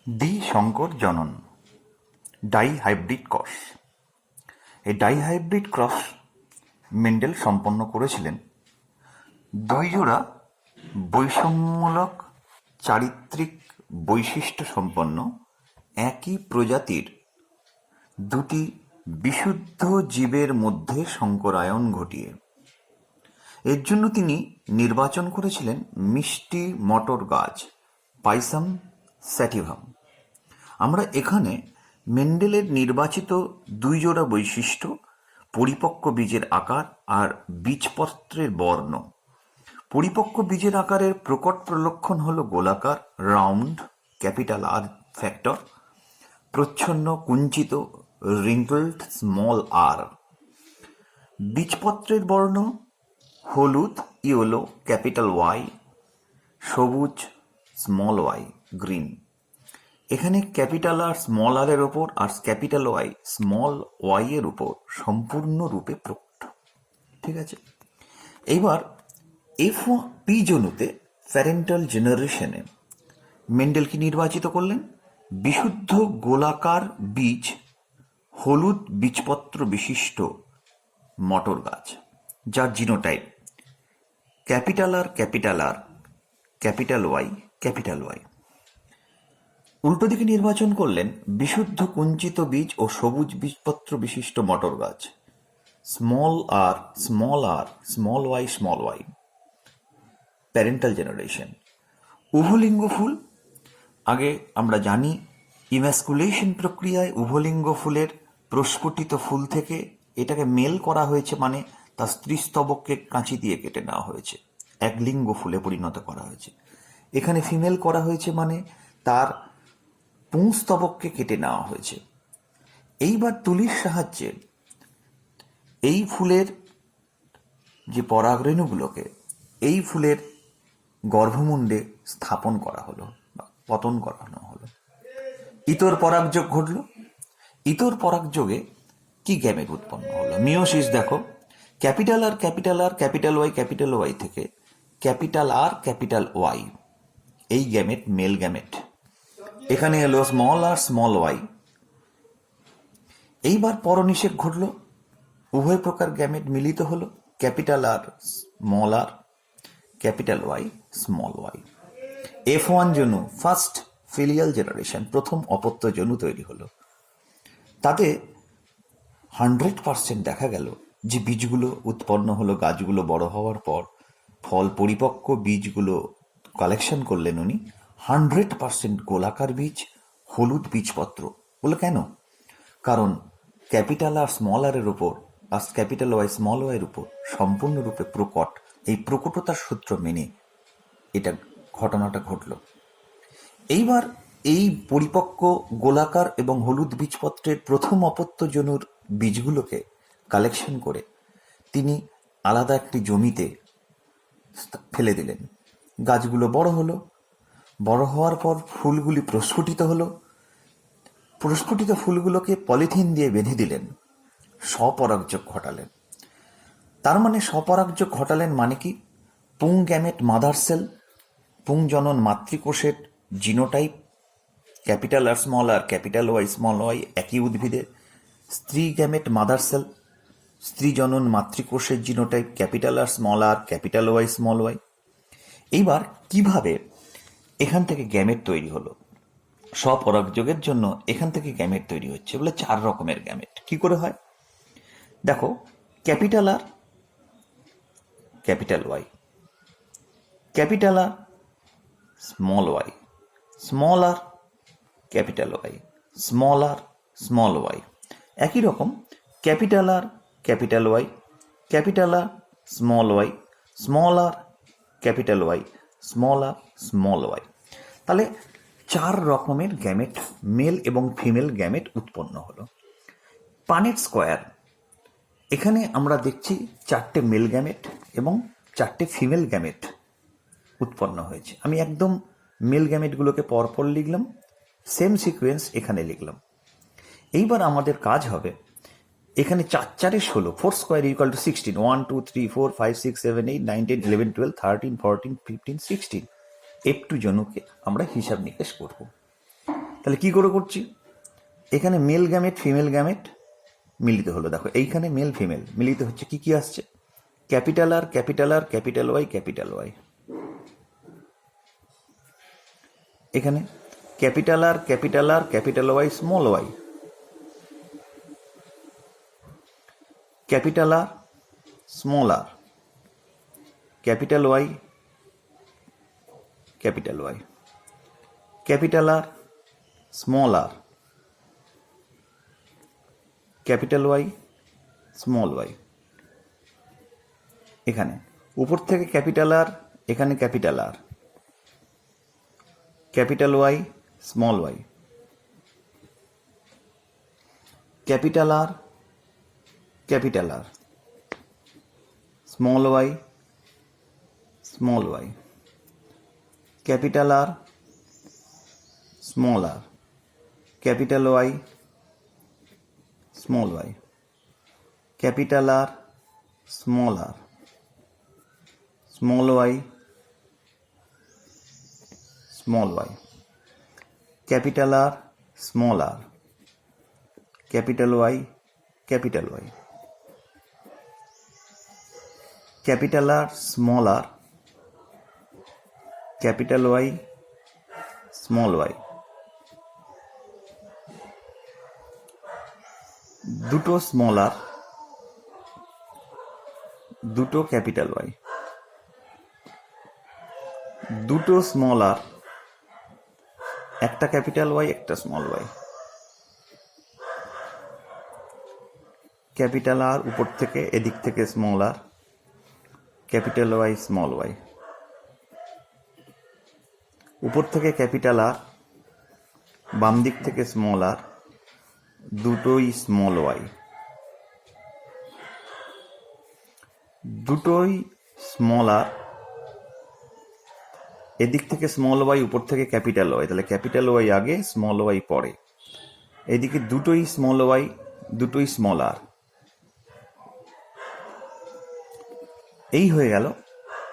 দ্বিসংকর জনন, dihybrid cross. এই dihybrid cross Mendel সম্পন্ন করেছিলেন দুই জোড়া বৈষম্যমূলক চারিত্রিক বৈশিষ্ট্য সম্পন্ন একই প্রজাতির দুটি বিশুদ্ধ জীবের মধ্যে সংকরায়ন ঘটিয়ে। এর জন্য তিনি নির্বাচন করেছিলেন মিষ্টি মটর গাছ পাইসাম স্যাটিভাম। আমরা এখানে মেন্ডেলের নির্বাচিত দুই জোড়া বৈশিষ্ট্য, পরিপক্ক বীজের আকার আর বীজপত্রের বর্ণ। পরিপক্ক বীজের আকারের প্রকট প্রলক্ষণ হল গোলাকার, রাউন্ড, ক্যাপিটাল আর ফ্যাক্টর, প্রচ্ছন্ন, কুঞ্চিত, রিঙ্কলড, স্মল আর। বীজপত্রের বর্ণ হলুদ, ইয়েলো, ক্যাপিটাল ওয়াই, সবুজ, স্মল ওয়াই, গ্রিন। এখানে ক্যাপিটাল আর স্মল আর এর ওপর আর ক্যাপিটাল ওয়াই স্মল ওয়াই এর উপর সম্পূর্ণরূপে প্রকট। ঠিক আছে, এইবার পি জনুতে প্যারেন্টাল জেনারেশনে মেন্ডেল কি নির্বাচিত করলেন? বিশুদ্ধ গোলাকার বীজ, হলুদ বীজপত্র বিশিষ্ট মটর গাছ, যার genotype capital R capital R, capital Y, capital Y. উল্টো দিকে নির্বাচন করলেন বিশুদ্ধ কুঞ্চিত বীজ ও সবুজ বীজপত্র বিশিষ্ট মটর গাছ, small R, small R, small Y, small Y. Parental generation, উভলিঙ্গ ফুল। আগে আমরা জানি ইম্যাসকুলেশন প্রক্রিয়ায় উভলিঙ্গ ফুলের প্রস্ফুটিত ফুল থেকে এটাকে মেল করা হয়েছে, মানে তার স্ত্রীস্তবককে কাঁচি দিয়ে কেটে নেওয়া হয়েছে, এক লিঙ্গ ফুলে পরিণত করা হয়েছে। এখানে ফিমেল করা হয়েছে, মানে তার পুংস্তবককে কেটে নেওয়া হয়েছে। এইবার তুলির সাহায্যে এই ফুলের যে পরাগরেণুগুলোকে এই ফুলের গর্ভমুণ্ডে স্থাপন করা হলো বা পতন করানো হলো। ইতর পরাগযোগ ঘটল। ইতর পরাগযোগে কি গ্যামেট উৎপন্ন হলো? মিওসিস। দেখো, capital R capital R, capital Y থেকে ক্যাপিটাল আর ক্যাপিটাল ওয়াই, এই গ্যামেট মেল গ্যামেট। এখানে এলো স্মল আর স্মল ওয়াই। এইবার পরনিষেক ঘটল, উভয় প্রকার গ্যামেট মিলিত হলো, capital R small R, capital Y, small Y. F1 জনু, ফার্স্ট ফিলিয়াল জেনারেশন, প্রথম অপত্য জনু তৈরি হলো। তাতে 100% দেখা গেল যে বীজগুলো উৎপন্ন হলো গাছগুলো বড় হওয়ার পর, ফল পরিপক্ক বীজগুলো কালেকশন করলেন উনি। 100% গোলাকার বীজ, হলুদ বীজপত্র। বলে কেন? কারণ ক্যাপিটাল আর স্মল আর এর উপর আর ক্যাপিটাল ওয়াই স্মল ওয়াই এর উপর সম্পূর্ণরূপে প্রকট, এই প্রকটতার সূত্র মেনে এটা ঘটনাটা ঘটল। এইবার এই পরিপক্ক গোলাকার এবং হলুদ বীজপত্রের প্রথম অপত্য জনুর বীজগুলোকে কালেকশন করে তিনি আলাদা একটি জমিতে ফেলে দিলেন। গাছগুলো বড় হলো, বড় হওয়ার পর ফুলগুলি প্রস্ফুটিত হলো। প্রস্ফুটিত ফুলগুলোকে পলিথিন দিয়ে বেঁধে দিলেন, স্বপরাগযোগ ঘটালেন। তার মানে স্বপরাগযোগ ঘটালেন মানে কি? পুং গ্যামেট মাদার সেল, পুংজনন মাতৃকোষের genotype capital R small R, capital Y small Y একই উদ্ভিদের। স্ত্রী গ্যামেট মাদার সেল, স্ত্রী জনন মাতৃকোষের genotype capital R small R, capital Y small Y. এইবার কিভাবে এখান থেকে গ্যামেট তৈরি হলো? স্বপরাগযোগের জন্য এখান থেকে গ্যামেট তৈরি হচ্ছে বলে 4 রকমের গ্যামেট। কি করে হয় দেখো, capital R capital Y, capital R small Y, small R capital Y, small R small Y. একই রকম capital R capital Y, capital R small Y, small R capital Y, small R small Y. তাহলে 4 রকমের gamete, male এবং female gamete উৎপন্ন হলো। Punnett square, এখানে আমরা দেখছি 4টে মেল গ্যামেট এবং 4টে ফিমেল গ্যামেট উৎপন্ন হয়েছে। আমি একদম মেল গ্যামেটগুলোকে পরপর লিখলাম, সেম সিকোয়েন্স এখানে লিখলাম। এইবার আমাদের কাজ হবে, এখানে 4 4 16, 4 স্কোয়ার ইকুয়াল টু 16, 1 2 3 4 5 6 7 8 9 10 11 12 13 14 15 16 F2 জনুকে আমরা হিসাব নিকেশ করব। তাহলে কি করে করছি, এখানে মেল গ্যামেট ফিমেল গ্যামেট মিলিত হলো। দেখো এইখানে মেল ফিমেল মিলিত হচ্ছে, কি কি আসছে, capital R capital R capital Y capital Y. এখানে capital R capital R capital Y small Y, capital R small R, capital Y capital Y, capital R small R, capital Y small Y. এখানে উপর থেকে capital R, এখানে capital R, capital Y small Y, capital R capital R, small Y small Y, capital R small R, capital Y small Y, capital R small R, small Y small Y, capital R small R, capital Y capital Y, capital R small R, capital Y small Y, দুটো small R, দুটো capital Y, দুটো small R, একটা capital Y একটা small Y, capital R উপর থেকে এদিক থেকে small R, capital Y small Y, উপর থেকে ক্যাপিটাল আর, বাম দিক থেকে স্মল আর, দুটোই স্মল ওয়াই, দুটোই স্মল আর, এদিক থেকে স্মল ওয়াই উপর থেকে ক্যাপিটাল ওয়াই, তাহলে ক্যাপিটাল ওয়াই আগে স্মল ওয়াই পরে, এদিকে দুটোই স্মল ওয়াই দুটোই স্মল আর। এই হয়ে গেল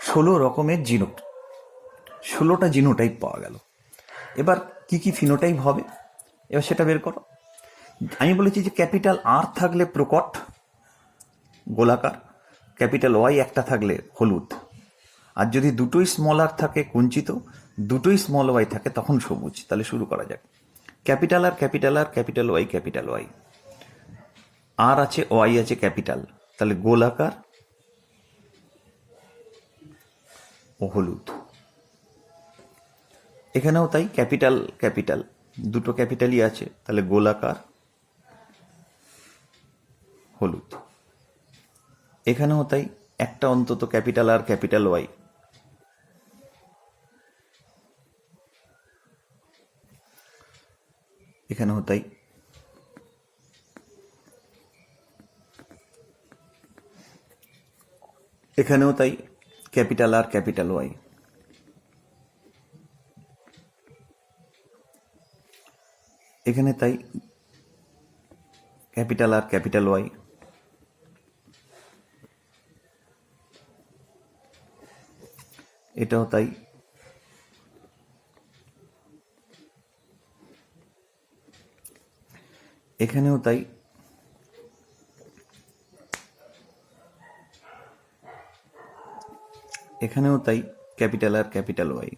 16 রকমের জিনোট, 16টা জিনোটাইপ পাওয়া গেল। এবার কি কি ফিনোটাইপ হবে এবার সেটা বের করো। আমি বলেছি যে ক্যাপিটাল আর থাকলে প্রকট গোলাকার, ক্যাপিটাল ওয়াই একটা থাকলে হলুদ, আর যদি দুটোই স্মল আর থাকে কুঞ্চিত, দুটোই স্মল ওয়াই থাকে তখন সবুজ। তাহলে শুরু করা যাক। Capital R capital R capital Y capital Y, R আছে ওয়াই আছে ক্যাপিটাল, তাহলে গোলাকার ও হলুদ। এখানেও তাই, ক্যাপিটাল ক্যাপিটাল দুটো ক্যাপিটালই আছে, তাহলে গোলাকার হলুদ। এখানেও তাই, একটা অন্তত ক্যাপিটাল আর ক্যাপিটাল ওয়াই, এখানেও তাই, এখানেও তাই, ক্যাপিটাল আর ক্যাপিটাল ওয়াই। এখানে তাই, ক্যাপিটাল আর ক্যাপিটাল ওয়াই। এটাও তাই, এখানেও তাই, এখানেও তাই, ক্যাপিটাল আর ক্যাপিটাল ওয়াই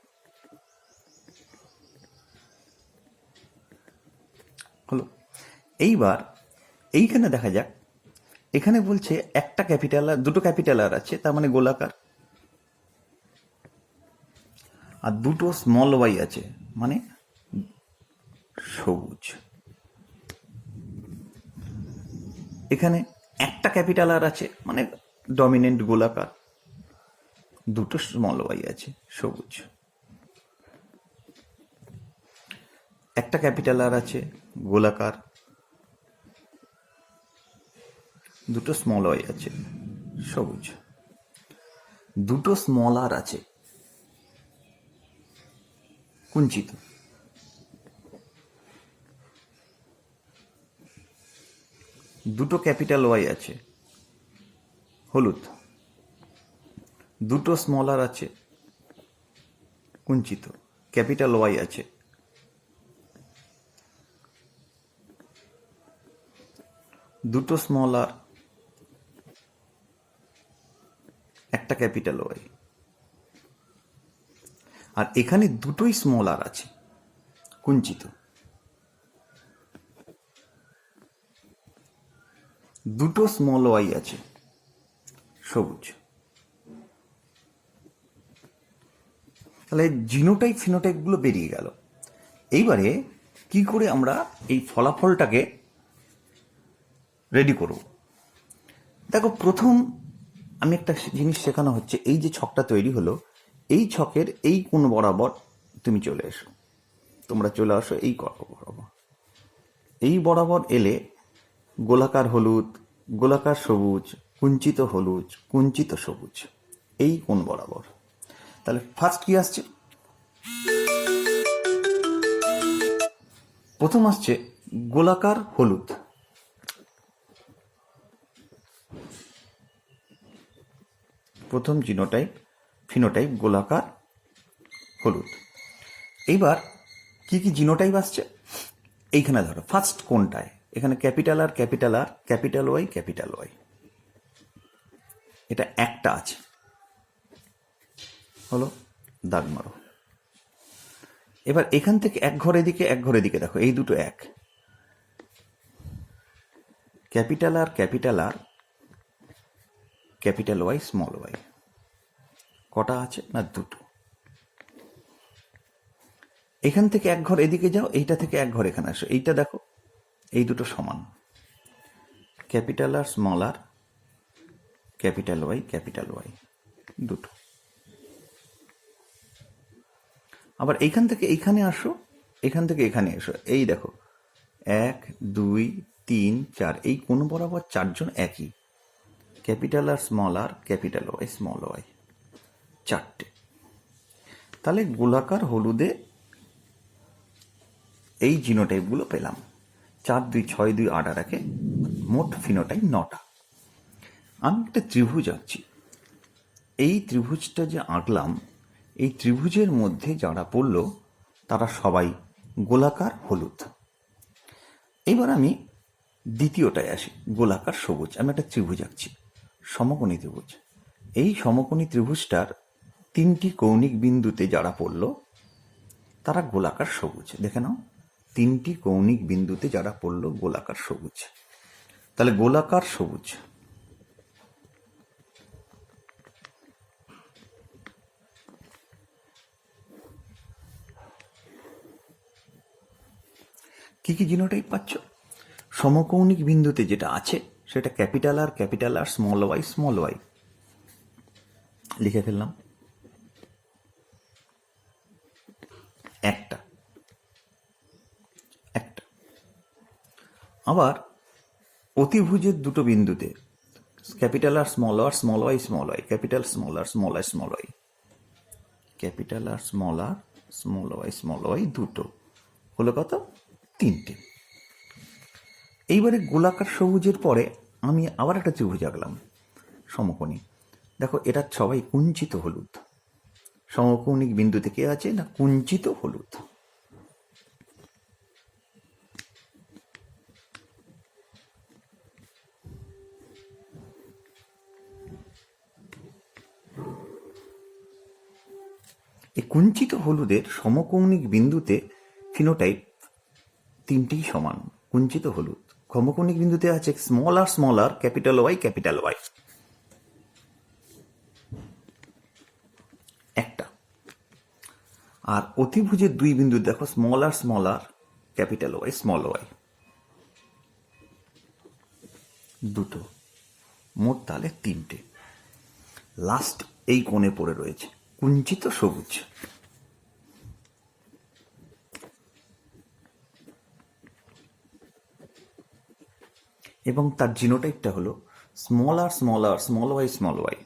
হলো। এইবার এইখানে দেখা যাক, এখানে বলছে একটা ক্যাপিটাল আর দুটো ক্যাপিটাল আর আছে, তার মানে গোলাকার, আর দুটো স্মল ওয়াই আছে মানে সবুজ। এখানে একটা ক্যাপিটাল আর আছে মানে ডমিনেন্ট গোলাকার, দুটো স্মল ওয়াই আছে সবুজ। একটা ক্যাপিটাল আর আছে গোলাকার, দুটো স্মল ওয়াই আছে সবুজ। দুটো স্মল আর আছে কুঞ্চিত, দুটো ক্যাপিটাল ওয়াই আছে হলুদ, দুটো স্মল আর আছে কুঞ্চিত, ক্যাপিটাল ওয়াই আছে দুটো স্মল আর, একটা ক্যাপিটাল ওয়াই। আর এখানে দুটোই স্মল আর আছে, কুঞ্চিত। দুটো স্মল ওয়াই আছে, সবুজ। তাহলে জিনোটাইপ ফিনোটাইপগুলো বেরিয়ে গেল। এইবারে কি করে আমরা এই ফলাফলটাকে রেডি করব? দেখো, প্রথম আমি একটা জিনিস শেখানো হচ্ছে, এই যে ছকটা তৈরি হলো, এই ছকের এই কোণ বরাবর তুমি চলে এসো, তোমরা চলে আসো এই বরাবর। এই বরাবর এলে গোলাকার হলুদ, গোলাকার সবুজ, কুঞ্চিত হলুদ, কুঞ্চিত সবুজ, এই কোণ বরাবর। তাহলে ফার্স্ট কি আসছে? প্রথম আসছে গোলাকার হলুদ। প্রথম জিনোটাইপ ফিনোটাইপ গোলাকার হলুদ। এইবার কি কি জিনোটাইপ আসছে এইখানে ধরো। ফার্স্ট কোনটায়? এখানে capital R capital R, capital Y capital Y, এটা একটা আছে, হলো, দাগ মারো। এবার এখান থেকে এক ঘর এদিকে এক ঘর এদিকে দেখো, এই দুটো এক, capital R capital R, capital Y small Y, কটা আছে না? দুটো। এখান থেকে এক ঘর এদিকে যাও, এইটা থেকে এক ঘর এখানে আসো, এইটা দেখো, এই দুটো সমান, capital R small R, capital Y, দুটো। আবার এইখান থেকে এইখানে আসো, এখান থেকে এখানে এসো, এই দেখো 1 2 3 4, এই কোন বরাবর চারজন একই, capital R small R, capital Y small Y, চারটে। তাহলে গোলাকার হলুদে এই জিনোটাইপগুলো পেলাম। 4 2 6 2 8 আর 1, মোট ফিনোটাইপ 9টা। আমি একটা ত্রিভুজ আঁকছি। এই ত্রিভুজটা যে আঁকলাম, এই ত্রিভুজের মধ্যে যারা পড়ল তারা সবাই গোলাকার হলুদ। এবার আমি দ্বিতীয়টায় আসি, গোলাকার সবুজ। আমি একটা ত্রিভুজ আঁকছি, সমকোণী ত্রিভুজ। এই সমকোণী ত্রিভুজটার 3টি কৌণিক বিন্দুতে যারা পড়ল তারা গোলাকার সবুজ। দেখে নাও, 3টি কৌণিক বিন্দুতে যারা পড়ল গোলাকার সবুজ। তাহলে গোলাকার সবুজ। কি কি জিনোটাইপ পাচ্ছ? সমকৌণিক বিন্দুতে যেটা আছে সেটা ক্যাপিটাল আর স্মল ওয়াই লিখে ফেললাম, একটা। আবার অতিভুজের দুটো বিন্দুতে capital R small Y, capital small R small Y, capital R small Y, দুটো হলো কত? 3টে। এইবারে গোলাকার সবুজের পরে আমি আবার একটা ত্রিভুজ আঁকলাম, সমকোণী। দেখো, এটা সবাই কুঞ্চিত হলুদ। সমকৌণিক বিন্দুতে কে আছে না? কুঞ্চিত হলুদ। এই কুঞ্চিত হলুদের সমকৌণিক বিন্দুতে ফিনোটাইপ 3টেই সমান, কুঞ্চিত হলুদ। সমকৌণিক বিন্দুতে আছে স্মল আর, ক্যাপিটাল ওয়াই, একটা। আর অতিভুজের দুই বিন্দু দেখো, small R, capital Y, small Y, দুটো। মোট তাহলে 3টে। লাস্ট এই কোণে পড়ে রয়েছে কুঞ্চিত সবুজ। এবং তার জিনোটাইপটা হলো স্মল আর, স্মল ওয়াই,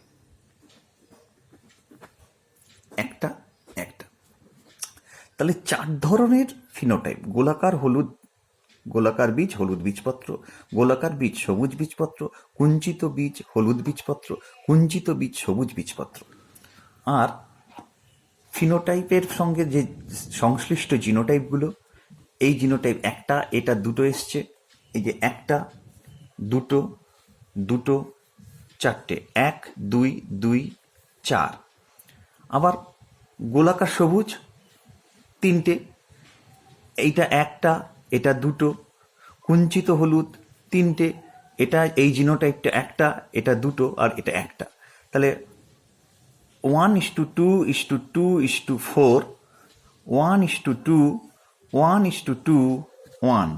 একটা। তাহলে 4 ধরনের ফিনোটাইপ: গোলাকার হলুদ, গোলাকার বীজ হলুদ বীজপত্র, গোলাকার বীজ সবুজ বীজপত্র, কুঞ্চিত বীজ হলুদ বীজপত্র, কুঞ্চিত বীজ সবুজ বীজপত্র। আর ফিনোটাইপের সঙ্গে যে সংশ্লিষ্ট জিনোটাইপগুলো, এই জিনোটাইপ একটা, এটা দুটো এসছে, এই যে একটা, দুটো, দুটো, চারটে, 1 2 2 4। আবার গোলাকার সবুজ তিনটে, এইটা একটা, এটা দুটো। কুঞ্চিত হলুদ তিনটে, এটা এই জিনোটাইপটা একটা, এটা দুটো, আর এটা একটা। তাহলে 1:2:2:4, 1:2, 1:2, 1,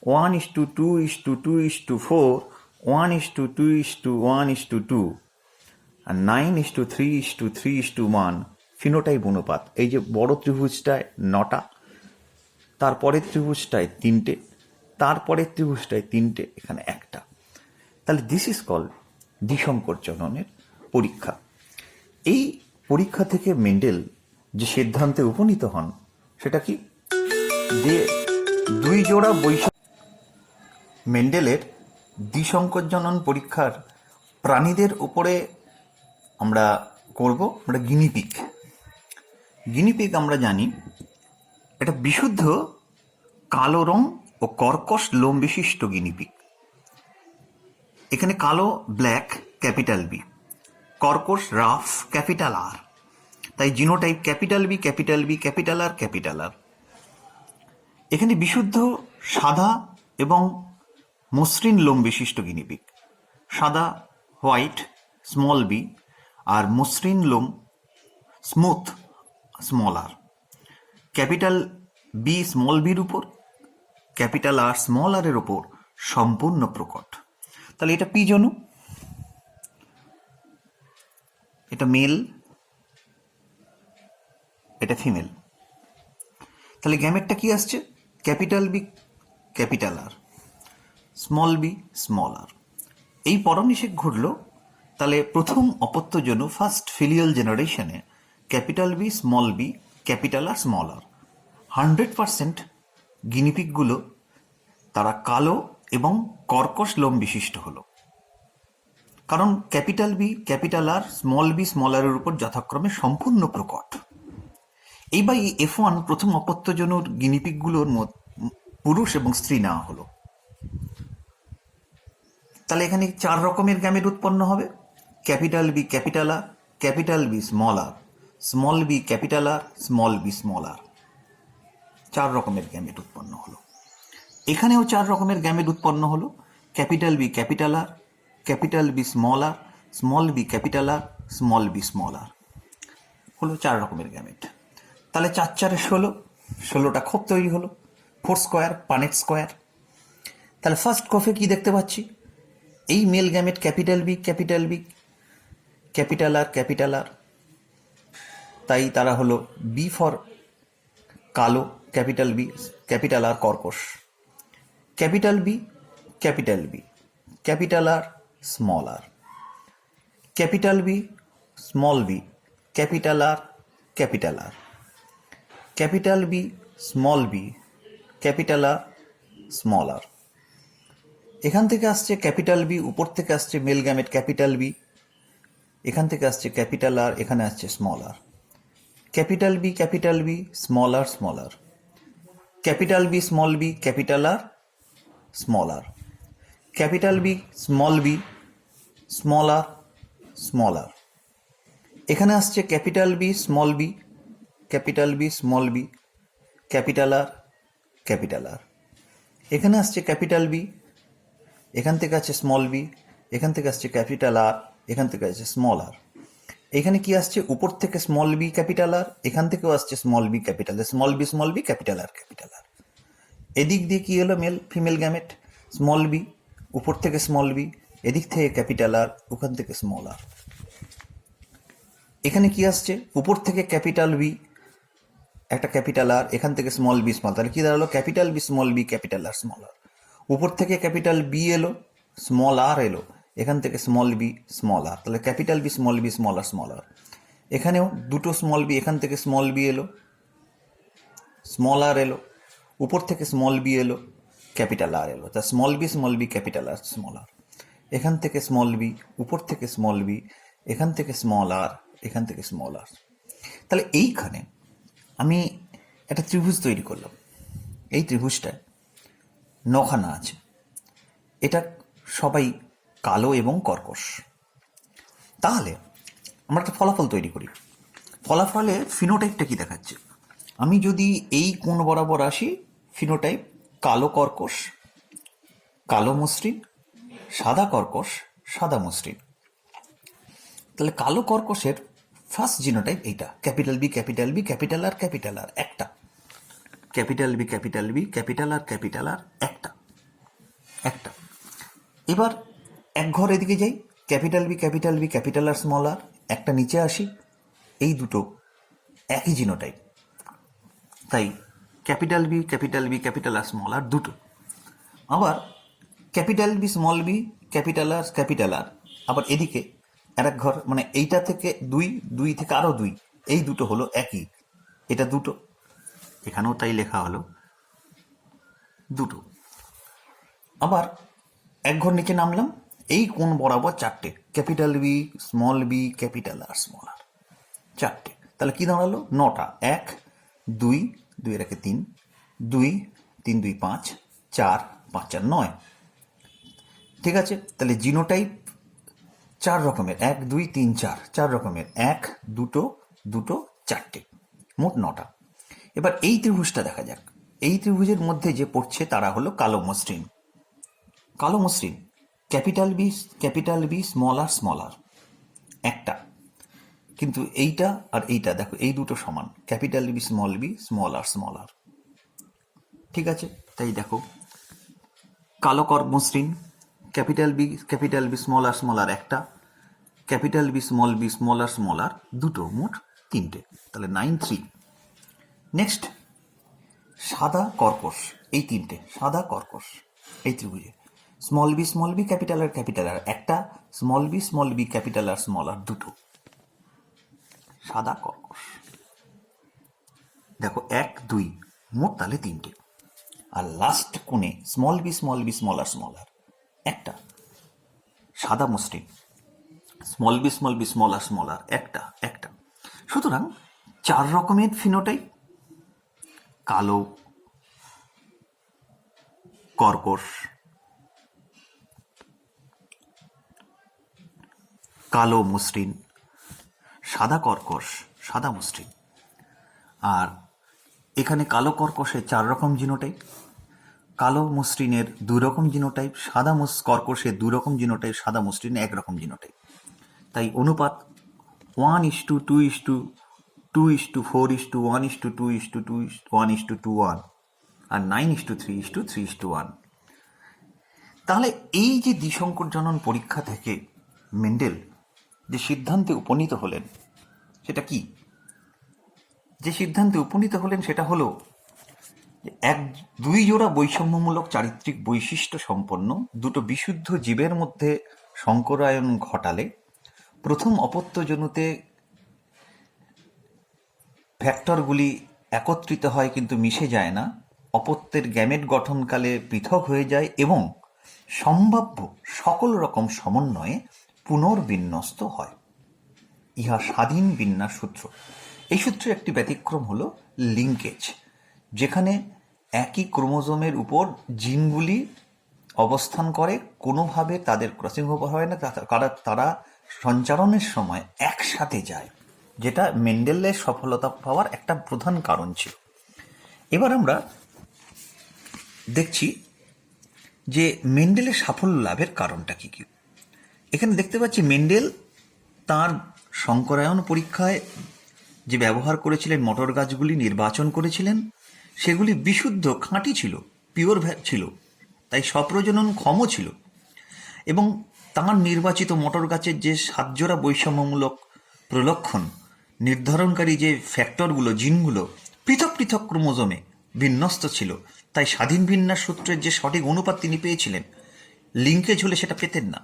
1:2:2:4, 1:2:1:2, আর 9:3:3:1 ফিনোটাইপ অনুপাত। এই যে বড় ত্রিভুজটায় 9টা, তারপরের ত্রিভুজটায় 3টে, তারপরের ত্রিভুজটায় 3টে, এখানে একটা। তাহলে দিস ইজ কল্ড দ্বিসংকর জননের পরীক্ষা। এই পরীক্ষা থেকে মেন্ডেল যে সিদ্ধান্তে উপনীত হন সেটা কি, যে দুই জোড়া মেন্ডেলের দ্বিসংকর জনন পরীক্ষার প্রাণীদের উপরে আমরা করব আমরা গিনিপিগ। গিনিপিগ আমরা জানি এটা বিশুদ্ধ কালো রং ও কর্কশ লোম বিশিষ্ট গিনিপিগ। এখানে কালো ব্ল্যাক ক্যাপিটাল বি, কর্কশ রাফ ক্যাপিটাল আর, তাই genotype capital B capital B capital R capital R. এখানে বিশুদ্ধ সাদা এবং মসৃণ লোম বিশিষ্ট গিনিপিগ, সাদা হোয়াইট স্মল বি, আর মসৃণ লোম smooth small R. Capital B small বির উপর, ক্যাপিটাল আর স্মল আর এর ওপর সম্পূর্ণ প্রকট। তাহলে এটা পি জনু, এটা মেল, এটা ফিমেল। তাহলে গ্যামেটটা কি আসছে, capital B capital R, small B small R. এই পরনিষেক ঘটল। তাহলে প্রথম অপত্য জনু ফার্স্ট ফিলিয়াল জেনারেশনে capital B small B capital R small R. 100% গিনিপিকগুলো তারা কালো এবং কর্কশ লোম বিশিষ্ট হলো, কারণ capital B capital R small B small R এর উপর যথাক্রমে সম্পূর্ণ প্রকট। এইবার F1 প্রথম অপত্যজনুর গিনিপিকগুলোর পুরুষ এবং স্ত্রী নেওয়া হলো। তাহলে এখানে 4 রকমের গ্যামেট উৎপন্ন হবে, capital B capital R, capital B small R, small B capital R, small B small R. 4 রকমের গ্যামেট উৎপন্ন হলো। এখানেও 4 রকমের গ্যামেট উৎপন্ন হলো, capital B capital R, capital B small R, small B capital R, small B small R. হলো 4 রকমের gamete. তাহলে 4 4 16, 16টা খোপ তৈরি হলো, 4 স্কোয়ার পানেট স্কোয়ার। তাহলে ফার্স্ট খোপে কি দেখতে পাচ্ছি, এই male gamete capital B capital B capital R capital R, তাই তারা হলো বি ফর কালো, ক্যাপিটাল বি ক্যাপিটাল আর কর্কশ, capital B capital B capital R small R, capital B small B capital R capital R, capital B small B capital R small R. এখান থেকে আসছে capital B, উপর থেকে আসছে mail gamete capital B, এখান থেকে আসছে ক্যাপিটাল আর, এখানে আসছে small R. Capital B small R small R, capital B small B capital R small R, capital B small B small R small R. এখানে আসছে capital B small B capital B small B capital R capital R. এখানে আসছে capital B, এখান থেকে আছে small B, এখান থেকে আসছে ক্যাপিটাল আর, এখান থেকে আসছে স্মল আর। এখানে কি আসছে, উপর থেকে স্মল বি ক্যাপিটাল আর, এখান থেকেও আসছে small B capital, small B capital R capital R. এদিক দিয়ে কি হলো, male female gamete, small B উপর থেকে স্মল বি, এদিক থেকে ক্যাপিটাল আর, ওখান থেকে স্মল আর। এখানে কি আসছে, উপর থেকে ক্যাপিটাল বি একটা ক্যাপিটাল আর, এখান থেকে স্মল বি স্মল, তাহলে কি দাঁড়ালো capital B small B capital R small R. উপর থেকে ক্যাপিটাল বি এলো, স্মল আর এলো, এখান থেকে স্মল বি স্মল আর, তাহলে capital B small R small R. এখানেও দুটো স্মল বি, এখান থেকে স্মল বি এলো, স্মল আর এলো, উপর থেকে স্মল বি এলো, ক্যাপিটাল আর এলো, তা small B capital R small R. এখান থেকে স্মল বি, উপর থেকে স্মল বি, এখান থেকে স্মল আর, এখান থেকে স্মল আর। তাহলে এইখানে আমি একটা ত্রিভুজ তৈরি করলাম, এই ত্রিভুজটায় 9খানা আছে। এটা সবাই কালো এবং কর্কশ। তাহলে আমরা একটা ফলাফল তৈরি করি। ফলাফলে ফিনোটাইপটা কি দেখাচ্ছে? আমি যদি এই কোণ বরাবর আসি, ফিনোটাইপ কালো কর্কশ, কালো মসৃণ, সাদা কর্কশ, সাদা মসৃণ। তাহলে কালো কর্কশের ফার্স্ট জিনোটাইপ এইটা, capital B capital B capital R capital R একটা, capital B capital B capital R একটা একটা। এবার এক ঘর এদিকে যাই, capital B capital R small R, একটা নিচে আসি, এই দুটো একই জিনোটাইপ, তাই capital B capital R small R দুটো। আবার ক্যাপিটাল বি ক্যাপিটাল আর, আবার এদিকে আর এক ঘর, মানে এইটা থেকে দুই থেকে আরও দুই, এই দুটো হলো একই, এটা দুটো, এখানেও তাই লেখা হলো দুটো। আবার এক ঘর নিচে নামলাম, এই কোণ বরাবর চারটে, capital B capital R small R, চারটে। তাহলে কি দাঁড়ালো? নটা। 1 2 2 এর একে 3, 2 3 2 5, 4 5 4 9। ঠিক আছে, তাহলে জিনোটাইপ 4 রকমের, 1 2 3 4, 4 রকমের, 1 2 2 4টে, মোট 9টা। এবার এই ত্রিভুজটা দেখা যাক। এই ত্রিভুজের মধ্যে যে পড়ছে তারা হলো কালো মসৃণ। কালো মসৃণ ক্যাপিটাল বি স্মল আর একটা, কিন্তু এইটা আর এইটা দেখো, এই দুটো সমান, ক্যাপিটাল বি স্মল আর। ঠিক আছে, তাই দেখো কালো মসৃণ, ক্যাপিটাল বি স্মল আর একটা, ক্যাপিটাল বি স্মল আর দুটো, মোট 3টে, তাহলে 9 3। নেক্সট সাদা কর্কশ, এই 3টে সাদা কর্কশ এই ত্রিভুজে, স্মল বি ক্যাপিটাল আর একটা, small B capital R small R দুটো, সাদা কর্কশ। দেখো 1 2, মোট তাহলে 3টে। আর লাস্ট কোণে স্মল বি স্মল আর একটা, সাদা মসৃণ, স্মল বি স্মল আর একটা। সুতরাং 4 রকমের ফিনোটাইপ, কালো কর্কশ, কালো মসৃণ, সাদা কর্কশ, সাদা মসৃণ। আর এখানে কালো কর্কশের 4 রকম জিনোটাইপ, কালো মসৃণের 2 রকম জিনোটাইপ, সাদা কর্কশের 2 রকম জিনোটাইপ, সাদা মসৃণের 1 রকম জিনোটাইপ। তাই অনুপাত 1:2:2:4:1:2:1:2:1 আর 9:3:3:1। তাহলে এই যে দ্বিসংকর জনন পরীক্ষা থেকে মেন্ডেল যে সিদ্ধান্তে উপনীত হলেন সেটা কি? যে সিদ্ধান্তে উপনীত হলেন সেটা হলো দুই জোড়া বৈষম্যমূলক চারিত্রিক বৈশিষ্ট্য সম্পন্ন দুটো বিশুদ্ধ জীবের মধ্যে সংকরায়ন ঘটালে প্রথম অপত্যজনুতে ফ্যাক্টরগুলি একত্রিত হয় কিন্তু মিশে যায় না, অপত্যের গ্যামেট গঠনকালে পৃথক হয়ে যায় এবং সম্ভাব্য সকল রকম সমন্বয়ে পুনর্বিন্যস্ত হয়। ইহা স্বাধীন বিন্যাস সূত্র। এই সূত্রের একটি ব্যতিক্রম হল লিঙ্কেজ, যেখানে একই ক্রোমোজোমের উপর জিনগুলি অবস্থান করে, কোনোভাবে তাদের ক্রসিং ওভার হয় না, তারা সঞ্চারণের সময় একসাথে যায়, যেটা মেন্ডেলের সফলতা পাওয়ার একটা প্রধান কারণ ছিল। এবার আমরা দেখছি যে মেন্ডেলের সাফল্য লাভের কারণটা কি কি। এখানে দেখতে পাচ্ছি মেন্ডেল তার সংকরায়ন পরীক্ষায় যে ব্যবহার করেছিলেন, মটর গাছগুলি নির্বাচন করেছিলেন, সেগুলি বিশুদ্ধ খাঁটি ছিল, পিওর ছিল, তাই স্বপ্রজনন ক্ষম ছিল, এবং তাঁর নির্বাচিত মটর গাছের যে 7 জোড়া বৈষম্যমূলক প্রলক্ষণ নির্ধারণকারী যে ফ্যাক্টরগুলো, জিনগুলো পৃথক পৃথক ক্রোমোজোমে বিন্যস্ত ছিল, তাই স্বাধীন বিন্যাস সূত্রের যে সঠিক অনুপাত তিনি পেয়েছিলেন, লিঙ্কেজ হলে সেটা পেতেন না।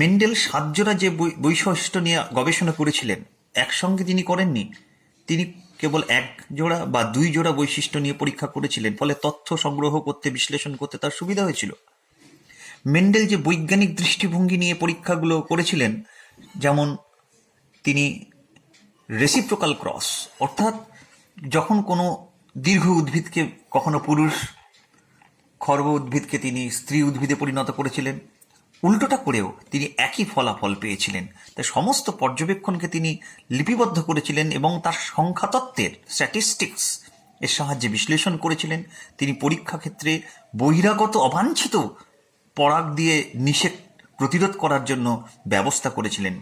মেন্ডেল 7 জোড়া যে বৈশিষ্ট্য নিয়ে গবেষণা করেছিলেন, একসঙ্গে তিনি করেননি, তিনি কেবল 1 জোড়া বা 2 জোড়া বৈশিষ্ট্য নিয়ে পরীক্ষা করেছিলেন, ফলে তথ্য সংগ্রহ করতে, বিশ্লেষণ করতে তার সুবিধা হয়েছিল। মেন্ডেল যে বৈজ্ঞানিক দৃষ্টিভঙ্গি নিয়ে পরীক্ষাগুলো করেছিলেন, যেমন তিনি রেসিপ্রোকাল ক্রস, অর্থাৎ যখন কোনো দীর্ঘ উদ্ভিদকে কখনো পুরুষ খর্ব উদ্ভিদকে তিনি স্ত্রী উদ্ভিদে পরিণত করেছিলেন, উল্টোটা করেও তিনি একই ফলাফল পেয়েছিলেন। তাই সমস্ত পর্যবেক্ষণকে তিনি লিপিবদ্ধ করেছিলেন এবং তার সংখ্যাতত্ত্বের স্ট্যাটিস্টিক্স এর সাহায্যে বিশ্লেষণ করেছিলেন। তিনি পরীক্ষা ক্ষেত্রে বহিরাগত অবাঞ্ছিত পরাগ দিয়ে নিষেক প্রতিরোধ করার জন্য ব্যবস্থা করেছিলেন।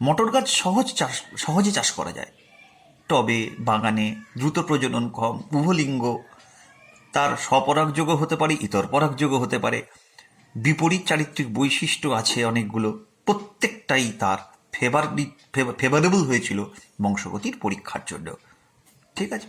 মটর গাছ সহজে চাষ করা যায়, টবে, বাগানে, দ্রুত প্রজনন কম, উভলিঙ্গ, তার স্বপরাগযোগ্য হতে পারে, ইতর পরাগযোগ্য হতে পারে, বিপরীত চারিত্রিক বৈশিষ্ট্য আছে অনেকগুলো, প্রত্যেকটাই তার ফেভারেবল হয়েছিল বংশগতির পরীক্ষার জন্য। ঠিক আছে।